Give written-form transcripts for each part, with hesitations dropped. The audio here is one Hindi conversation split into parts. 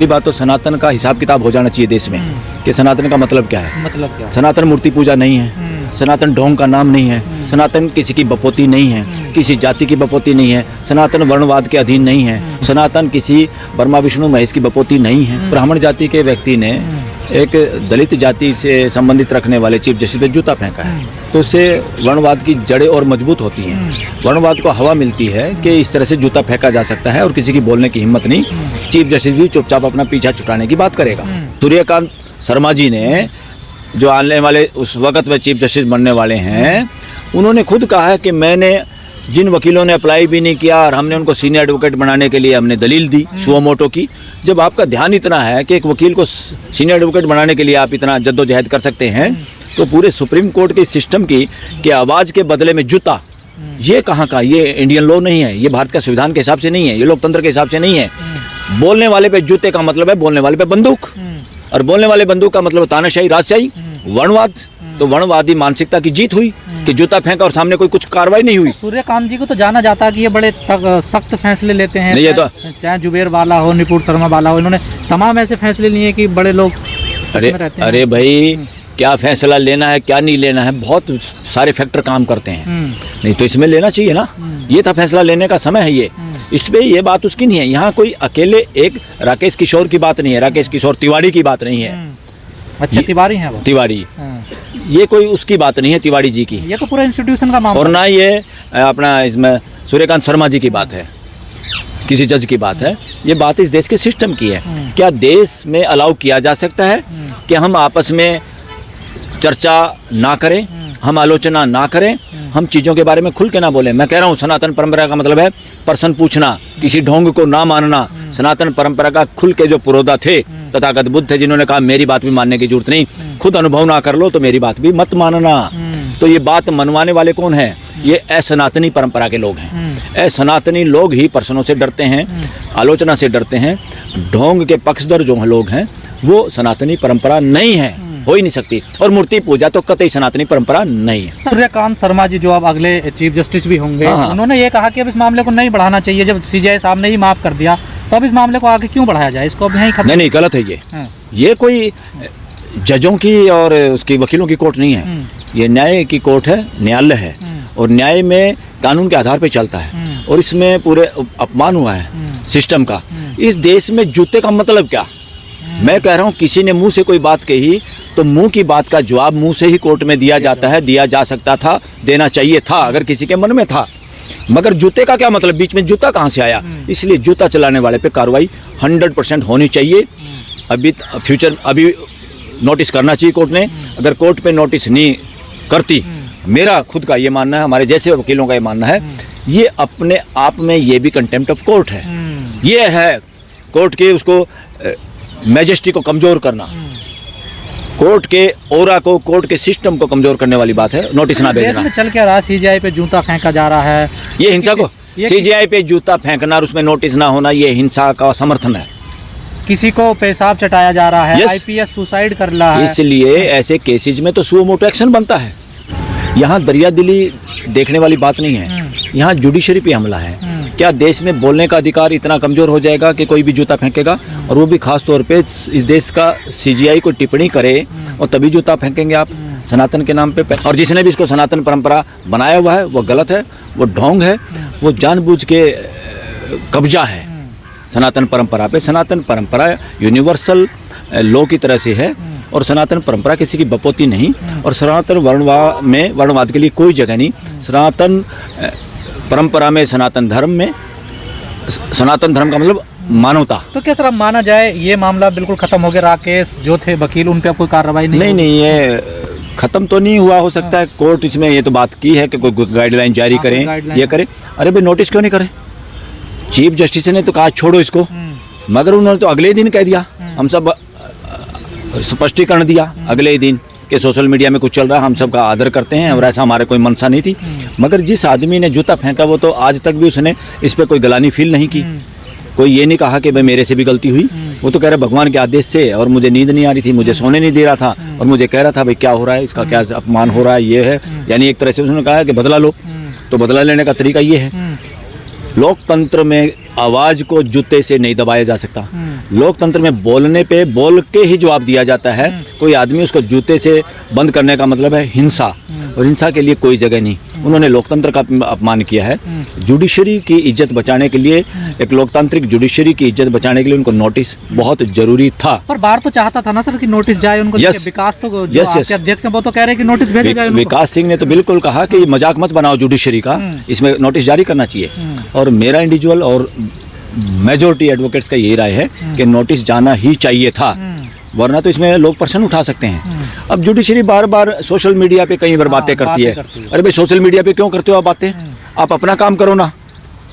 ये बात तो सनातन का हिसाब किताब हो जाना चाहिए देश में कि सनातन का मतलब क्या है। मतलब क्या? सनातन मूर्ति पूजा नहीं है, सनातन ढोंग का नाम नहीं है, सनातन किसी की बपोती नहीं है, किसी जाति की बपोती नहीं है, सनातन वर्णवाद के अधीन नहीं है, सनातन किसी ब्रह्मा विष्णु महेश की बपोती नहीं है। ब्राह्मण जाति के व्यक्ति ने एक दलित जाति से संबंधित रखने वाले चीफ जस्टिस पे जूता फेंका है, तो उससे वर्णवाद की जड़ें और मजबूत होती हैं। वर्णवाद को हवा मिलती है कि इस तरह से जूता फेंका जा सकता है और किसी की बोलने की हिम्मत नहीं। चीफ जस्टिस भी चुपचाप अपना पीछा छुटाने की बात करेगा। सूर्यकांत शर्मा जी ने, जो आने वाले उस वक्त में चीफ जस्टिस बनने वाले हैं, उन्होंने खुद कहा है कि मैंने जिन वकीलों ने अप्लाई भी नहीं किया और हमने उनको सीनियर एडवोकेट बनाने के लिए हमने दलील दी सुओ मोटो की। जब आपका ध्यान इतना है कि एक वकील को सीनियर एडवोकेट बनाने के लिए आप इतना जद्दोजहद कर सकते हैं, तो पूरे सुप्रीम कोर्ट के सिस्टम की कि आवाज़ के बदले में जूता, ये कहाँ का? ये इंडियन लॉ नहीं है, ये भारत का संविधान के हिसाब से नहीं है, ये लोकतंत्र के हिसाब से नहीं है। बोलने वाले पे जूते का मतलब है बोलने वाले पे बंदूक, और बोलने वाले बंदूक का मतलब तानाशाही, राजशाही, वर्णवाद। तो वर्णवादी मानसिकता की जीत हुई कि जूता फेंका और सामने कोई कुछ कार्रवाई नहीं हुई। सूर्यकांत जी को तो जाना जाता है कि ये बड़े सख्त फैसले लेते हैं। नहीं, ये तो चाहे जुबेर वाला हो, निपुण शर्मा वाला हो, इन्होंने तमाम ऐसे फैसले लिए कि बड़े लोग अरे भाई, क्या फैसला लेना है क्या नहीं लेना है, बहुत सारे फैक्टर काम करते हैं। नहीं तो इसमें लेना चाहिए ना, ये था फैसला लेने का समय है। ये इसमें ये बात उसकी नहीं है। यहाँ कोई अकेले एक राकेश किशोर की बात नहीं है, राकेश किशोर तिवारी की बात नहीं है। अच्छा, तिवारी हैं वो? तिवारी, ये कोई उसकी बात नहीं है तिवारी जी की, ये तो पूरा इंस्टीट्यूशन का मामला। और ना ये अपना इसमें सूर्यकांत शर्मा जी की बात है, किसी जज की बात है। ये बात इस देश के सिस्टम की है। क्या देश में अलाउ किया जा सकता है कि हम आपस में चर्चा ना करें, हम आलोचना ना करें, हम चीज़ों के बारे में खुल के ना बोलें? मैं कह रहा हूँ सनातन परंपरा का मतलब है प्रश्न पूछना, किसी ढोंग को ना मानना। सनातन परंपरा का खुल के जो पुरोधा थे, तथागत बुद्ध थे, जिन्होंने कहा मेरी बात भी मानने की जरूरत नहीं, खुद अनुभव ना कर लो तो मेरी बात भी मत मानना। तो ये बात मनवाने वाले कौन है? ये असनातनी परंपरा के लोग हैं। असनातनी लोग ही प्रश्नों से डरते हैं, आलोचना से डरते हैं। ढोंग के पक्षधर जो लोग हैं वो सनातनी परंपरा नहीं है, हो ही नहीं सकती। और मूर्ति पूजा तो कतई सनातनी परंपरा नहीं है। सूर्यकांत शर्मा जी जो अब अगले चीफ जस्टिस भी होंगे, उन्होंने ये कहा कि अब इस मामले को नहीं बढ़ाना चाहिए। जब सीजीआई साहब ने ही माफ कर दिया तो अब इस मामले को आगे क्यों बढ़ाया जाए? इसको अब यहीं खत्म? नहीं, गलत है ये कोई जजों की और उसकी वकीलों की कोर्ट नहीं है। ये न्याय की कोर्ट है, न्यायालय है, और न्याय में कानून के आधार पर चलता है। और इसमें पूरे अपमान हुआ है सिस्टम का। इस देश में जूते का मतलब क्या? मैं कह रहा हूँ, किसी ने मुंह से कोई बात कही तो मुंह की बात का जवाब मुंह से ही कोर्ट में दिया जाता है, दिया जा सकता था, देना चाहिए था अगर किसी के मन में था। मगर जूते का क्या मतलब? बीच में जूता कहाँ से आया? इसलिए जूता चलाने वाले पे कार्रवाई 100% होनी चाहिए। अभी नोटिस करना चाहिए कोर्ट ने। अगर कोर्ट पे नोटिस नहीं करती, मेरा खुद का ये मानना है, हमारे जैसे वकीलों का ये मानना है, ये अपने आप में ये भी कंटेम्प्ट ऑफ कोर्ट है। ये है कोर्ट के उसको मैजेस्टी को कमजोर करना, कोर्ट के ओरा को, कोर्ट के सिस्टम को कमजोर करने वाली बात है। नोटिस ना भेजना। देश में चल क्या रहा? सीजीआई पे जूता फेंका जा रहा है। ये हिंसा को, सीजीआई पे जूता फेंकना और उसमें नोटिस ना होना, ये हिंसा का समर्थन है। किसी को पेशाब चटाया जा रहा है, आईपीएस सुसाइड कर रहा है। इसलिए ऐसे केसेज में तो सुओ मोटो एक्शन बनता है। यहाँ दरियादिली देखने वाली बात नहीं है, यहाँ जुडिशरी पे हमला है। क्या देश में बोलने का अधिकार इतना कमजोर हो जाएगा कि कोई भी जूता फेंकेगा? और वो भी खास तौर पे इस देश का सीजीआई को टिप्पणी करे और तभी जूता फेंकेंगे आप सनातन के नाम पे? और जिसने भी इसको सनातन परंपरा बनाया हुआ है वो गलत है, वो ढोंग है, वो जानबूझ के कब्जा है सनातन परंपरा पे। सनातन परंपरा यूनिवर्सल लॉ की तरह से है, और सनातन परंपरा किसी की बपोती नहीं। और सनातन वर्णवाद के लिए कोई जगह नहीं। सनातन परंपरा में, सनातन धर्म में, सनातन धर्म का मतलब मानवता। तो क्या सर अब माना जाए ये मामला बिल्कुल खत्म हो गया? राकेश जो थे वकील, उन पे अब कोई कार्रवाई नहीं? ये खत्म तो नहीं हुआ। हो सकता है कोर्ट इसमें ये तो बात की है कि कोई गाइडलाइन जारी करें, ये करें। अरे भाई, नोटिस क्यों नहीं करें? चीफ जस्टिस ने तो कहा छोड़ो इसको, मगर उन्होंने तो अगले दिन कह दिया, हम सब स्पष्टीकरण दिया अगले दिन कि सोशल मीडिया में कुछ चल रहा है, हम सब का आदर करते हैं और ऐसा हमारे कोई मंशा नहीं थी। मगर जिस आदमी ने जूता फेंका वो तो आज तक भी उसने इस पर कोई गलानी फील नहीं की। कोई ये नहीं कहा कि भाई मेरे से भी गलती हुई। वो तो कह रहा भगवान के आदेश से, और मुझे नींद नहीं आ रही थी, मुझे सोने नहीं दे रहा था, और मुझे कह रहा था भाई क्या हो रहा है, इसका क्या अपमान हो रहा है, ये है। यानी एक तरह से उसने कहा कि बदला लो, तो बदला लेने का तरीका ये है। लोकतंत्र में आवाज को जूते से नहीं दबाया जा सकता। लोकतंत्र में बोलने पे बोल के ही जवाब दिया जाता है। कोई आदमी उसको जूते से बंद करने का मतलब है हिंसा, और हिंसा के लिए कोई जगह नहीं। उन्होंने लोकतंत्र का अपमान किया है। जुडिशरी की इज्जत बचाने के लिए, एक लोकतांत्रिक जुडिशरी की इज्जत बचाने के लिए उनको नोटिस बहुत जरूरी था। पर बार तो चाहता था ना सर कि नोटिस जाए उनको। Yes. विकास तो जो आपके अध्यक्ष हैं वो तो कह रहे हैं कि नोटिस भेजा जाए उनको। विकास सिंह ने तो बिल्कुल कहा कि मजाक मत बनाओ जुडिशरी का, इसमें नोटिस जारी करना चाहिए। और मेरा इंडिविजुअल और मेजोरिटी एडवोकेट्स का यही राय है कि नोटिस जाना ही चाहिए था, वरना तो इसमें लोग प्रश्न उठा सकते हैं। अब जुडिशरी बार बार सोशल मीडिया पे कई बार बातें करती है। अरे भाई, सोशल मीडिया पे क्यों करते हो आप बातें? आप अपना काम करो ना।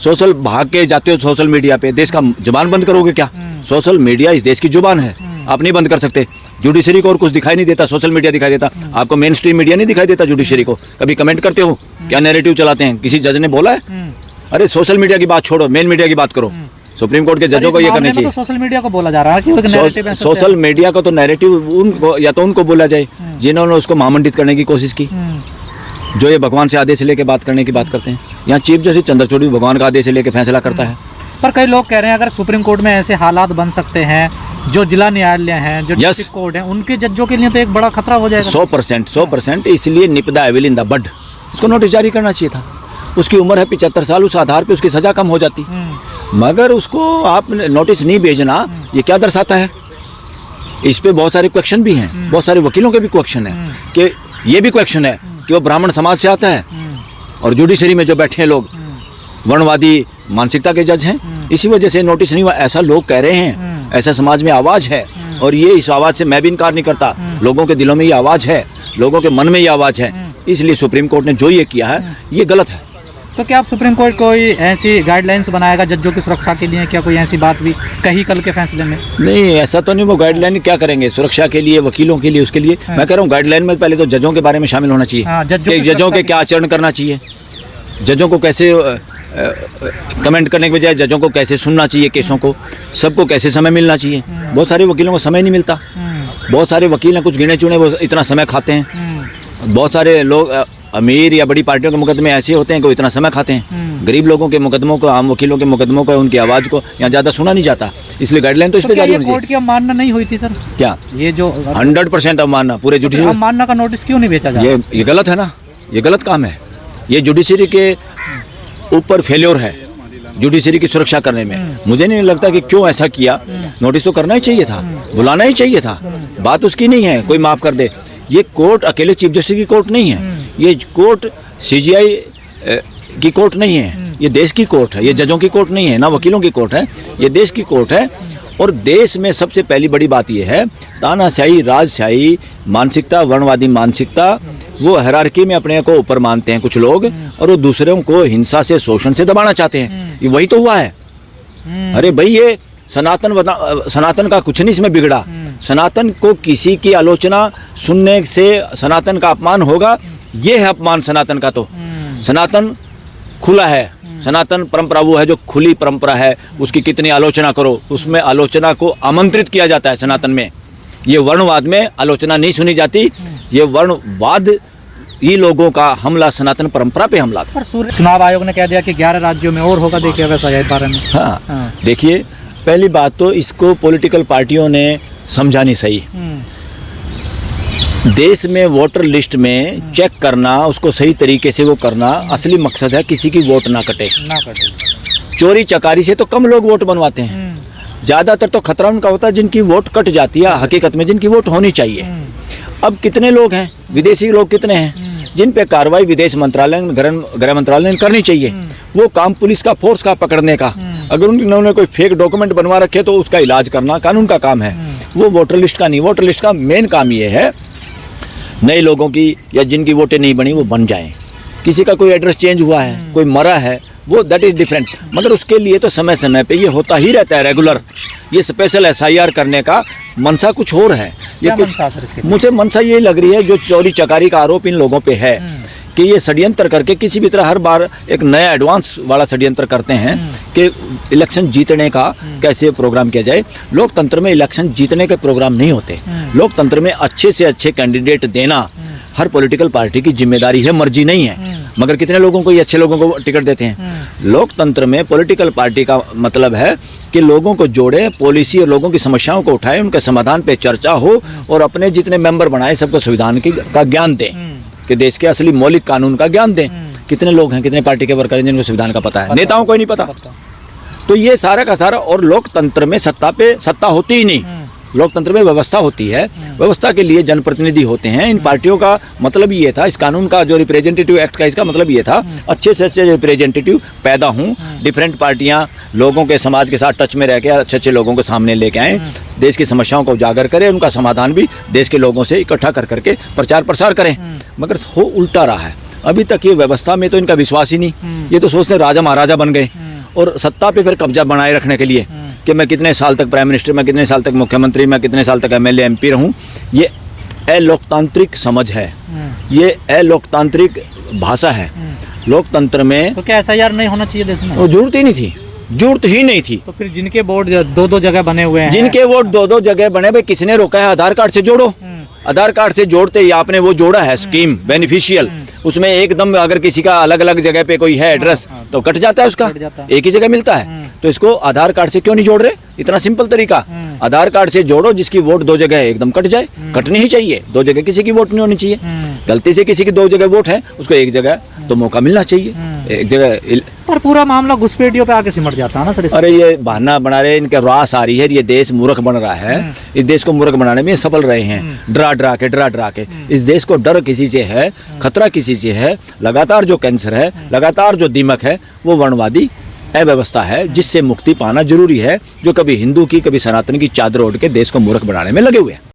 सोशल भाग के जाते हो सोशल मीडिया पे, देश का जुबान बंद करोगे क्या? सोशल मीडिया इस देश की जुबान है, आप नहीं बंद कर सकते। जुडिशरी को और कुछ दिखाई नहीं देता, सोशल मीडिया दिखाई देता। आपको मेन स्ट्रीम मीडिया नहीं दिखाई देता जुडिशरी को? कभी कमेंट करते हो क्या नैरेटिव चलाते हैं? किसी जज ने बोला है? अरे सोशल मीडिया की बात छोड़ो, मेन मीडिया की बात करो। सुप्रीम कोर्ट के जजों को ये करनी चाहिए। तो सोशल मीडिया को बोला जा रहा है कि नैरेटिव है। सोशल मीडिया का तो नैरेटिव उनको, या तो उनको बोला जाए जिन्होंने उसको महामंडित करने की कोशिश की, जो ये भगवान से आदेश लेके बात करने की बात करते हैं। यहाँ चीफ जस्टिस चंद्रचूड़ भी भगवान का आदेश लेके फैसला करता है। पर कई लोग कह रहे हैं अगर सुप्रीम कोर्ट में ऐसे हालात बन सकते हैं, जो जिला न्यायालय हैं, जो डिस्ट्रिक्ट कोर्ट हैं, उनके जजों के लिए तो एक बड़ा खतरा हो जाएगा। 100%। इसलिए निपदा एविल इन द बड, उसको नोटिस जारी करना चाहिए था। उसकी उम्र है 75 साल, उस आधार पे उसकी सजा कम हो जाती। मगर उसको आप नोटिस नहीं भेजना, ये क्या दर्शाता है? इस पे बहुत सारे क्वेश्चन भी हैं, बहुत सारे वकीलों के भी क्वेश्चन है कि ये भी क्वेश्चन है कि वो ब्राह्मण समाज से आता है और जुडिशरी में जो बैठे हैं लोग वर्णवादी मानसिकता के जज हैं, इसी वजह से नोटिस नहीं हुआ, ऐसा लोग कह रहे हैं। ऐसा समाज में आवाज है, और ये इस आवाज से मैं भी इनकार नहीं करता। लोगों के दिलों में ये आवाज है, लोगों के मन में ये आवाज है। इसलिए सुप्रीम कोर्ट ने जो ये किया है ये गलत है। तो क्या आप सुप्रीम कोर्ट कोई ऐसी गाइडलाइंस बनाएगा जजों की सुरक्षा के लिए? क्या कोई ऐसी बात भी कही कल के फैसले में? नहीं, ऐसा तो नहीं। वो गाइडलाइन क्या करेंगे सुरक्षा के लिए, वकीलों के लिए, उसके लिए मैं कह रहा हूँ गाइडलाइन में पहले तो जजों के बारे में शामिल होना चाहिए। जजों के क्या आचरण करना चाहिए, जजों को कैसे कमेंट करने के बजाय जजों को कैसे सुनना चाहिए केसों को, सबको कैसे समय मिलना चाहिए। बहुत सारे वकीलों को समय नहीं मिलता। बहुत सारे वकील हैं, कुछ गिने चुने, वो इतना समय खाते हैं। बहुत सारे लोग अमीर या बड़ी पार्टियों के मुकदमे ऐसे होते हैं कि वो इतना समय खाते हैं। गरीब लोगों के मुकदमों को, आम वकीलों के मुकदमों को, उनकी आवाज़ को यहाँ ज़्यादा सुना नहीं जाता। इसलिए गाइडलाइन तो इस पर जारी होनी चाहिए। कोर्ट की अवमानना नहीं हुई थी सर? क्या ये जो 100% अवमानना पूरे जुडिशरी, अवमानना का नोटिस क्यों नहीं भेजा जा रहा? ये गलत है ना, ये गलत काम है। ये जुडिशरी के ऊपर फेल्योर है, जुडिशरी की सुरक्षा करने में। मुझे नहीं लगता कि क्यों ऐसा किया। नोटिस तो करना ही चाहिए था, बुलाना ही चाहिए था। बात उसकी नहीं है कोई माफ़ कर दे। ये कोर्ट अकेले चीफ जस्टिस की कोर्ट नहीं है, ये कोर्ट सीजीआई की कोर्ट नहीं है, ये देश की कोर्ट है। ये जजों की कोर्ट नहीं है, ना वकीलों की कोर्ट है, ये देश की कोर्ट है। और देश में सबसे पहली बड़ी बात ये है, तानाशाही, राजशाही मानसिकता, वर्णवादी मानसिकता, वो हायरार्की में अपने को ऊपर मानते हैं कुछ लोग, और वो दूसरों को हिंसा से, शोषण से दबाना चाहते हैं। ये वही तो हुआ है। अरे भाई, ये सनातन का कुछ नहीं इसमें बिगड़ा। सनातन को किसी की आलोचना सुनने से सनातन का अपमान होगा, ये है अपमान सनातन का। तो सनातन खुला है, सनातन परंपरा वो है जो खुली परंपरा है, उसकी कितनी आलोचना करो, उसमें आलोचना को आमंत्रित किया जाता है सनातन में। ये वर्णवाद में आलोचना नहीं सुनी जाती। ये वर्णवाद ये लोगों का हमला सनातन परंपरा पे हमला था। चुनाव आयोग ने कह दिया कि 11 राज्यों में और होगा, देखिए वैसा है बारे में। हाँ, देखिए पहली बात तो इसको पॉलिटिकल पार्टियों ने समझा नहीं सही। देश में वोटर लिस्ट में चेक करना, उसको सही तरीके से वो करना असली मकसद है, किसी की वोट ना कटे। चोरी चकारी से तो कम लोग वोट बनवाते हैं, ज़्यादातर तो खतरा उनका होता है जिनकी वोट कट जाती है, हकीकत में जिनकी वोट होनी चाहिए। अब कितने लोग हैं, विदेशी लोग कितने हैं जिन पे कार्रवाई विदेश मंत्रालय, गृह मंत्रालय ने करनी चाहिए। वो काम पुलिस का, फोर्स का पकड़ने का। अगर उन्होंने कोई फेक डॉक्यूमेंट बनवा रखे तो उसका इलाज करना कानून का काम है, वो वोटर लिस्ट का नहीं। वोटर लिस्ट का मेन काम ये है नए लोगों की या जिनकी वोटें नहीं बनी वो बन जाएं। किसी का कोई एड्रेस चेंज हुआ है, कोई मरा है, वो दैट इज़ डिफरेंट। मगर उसके लिए तो समय समय पे ये होता ही रहता है रेगुलर। ये स्पेशल SIR करने का मनसा कुछ और है। ये कुछ मुझे मनसा ये लग रही है, जो चोरी चकारी का आरोप इन लोगों पे है कि ये षड्यंत्र करके किसी भी तरह हर बार एक नया एडवांस वाला षड्यंत्र करते हैं कि इलेक्शन जीतने का कैसे प्रोग्राम किया जाए। लोकतंत्र में इलेक्शन जीतने के प्रोग्राम नहीं होते। लोकतंत्र में अच्छे से अच्छे कैंडिडेट देना, हर पॉलिटिकल पार्टी की जिम्मेदारी है, मर्जी नहीं है। मगर कितने लोगों को, ये अच्छे लोगों को टिकट देते हैं। लोकतंत्र में पॉलिटिकल पार्टी का मतलब है कि लोगों को जोड़े, पॉलिसी और लोगों की समस्याओं को उठाए, उनके समाधान पे चर्चा हो और अपने जितने मेंबर बनाए सबको संविधान का ज्ञान दें, कि देश के असली मौलिक कानून का ज्ञान दें। कितने लोग हैं, कितने पार्टी के वर्कर हैं जिनको संविधान का पता है? नेताओं को ही नहीं पता। तो ये सारा का सारा, और लोकतंत्र में सत्ता होती ही नहीं, लोकतंत्र में व्यवस्था होती है। व्यवस्था के लिए जनप्रतिनिधि होते हैं। इन पार्टियों का मतलब ये था, इस कानून का जो रिप्रेजेंटेटिव एक्ट का इसका मतलब ये था, अच्छे से अच्छे रिप्रेजेंटेटिव पैदा हों, डिफरेंट पार्टियां लोगों के, समाज के साथ टच में रह के अच्छे अच्छे लोगों को सामने लेके आएँ, देश की समस्याओं को उजागर करें, उनका समाधान भी देश के लोगों से इकट्ठा कर करके प्रचार प्रसार करें। मगर हो उल्टा रहा है। अभी तक ये व्यवस्था में तो इनका विश्वास ही नहीं। ये तो सोचते राजा महाराजा बन गए, और सत्ता पे फिर कब्जा बनाए रखने के लिए कि मैं कितने साल तक प्राइम मिनिस्टर, मैं कितने साल तक मुख्यमंत्री, मैं कितने साल तक एमएलए एमपी रहूं। ये अलोकतांत्रिक समझ है, ये अलोकतांत्रिक भाषा है। लोकतंत्र में तो क्या SIR नहीं होना चाहिए देश में? वो जरूरत ही नहीं थी, जरूरत ही नहीं थी। तो फिर जिनके बोर्ड दो जगह बने हुए हैं, जिनके वोट दो जगह बने, भाई किसने रोका है? आधार कार्ड से जोड़ो। आधार कार्ड से जोड़ते ही आपने वो जोड़ा है स्कीम बेनिफिशियल, उसमें एकदम अगर किसी का अलग अलग जगह पे कोई है एड्रेस तो कट जाता है, उसका एक ही जगह मिलता है। तो इसको आधार कार्ड से क्यों नहीं जोड़ रहे? इतना सिंपल तरीका, आधार कार्ड से जोड़ो, जिसकी वोट दो जगह है एकदम कट जाए। कटनी ही चाहिए, दो जगह किसी की वोट नहीं होनी चाहिए। गलती से किसी की दो जगह वोट है, उसको एक जगह तो मौका मिलना चाहिए, एक जगह। पर पूरा मामला घुसपैठियों पे आके सिमट जाता है ना सर। अरे ये बहाना बना रहे, इनके रास आ रही है, ये देश मूर्ख बन रहा है। इस देश को मूर्ख बनाने में सफल रहे हैं, डरा डरा के। इस देश को डर किसी से है, खतरा किसी से है। लगातार जो कैंसर है, लगातार जो दीमक है, वो वर्णवादी अव्यवस्था है, जिससे मुक्ति पाना जरूरी है। जो कभी हिंदू की, कभी सनातन की चादर ओढ़ के देश को मूर्ख बनाने में लगे हुए हैं।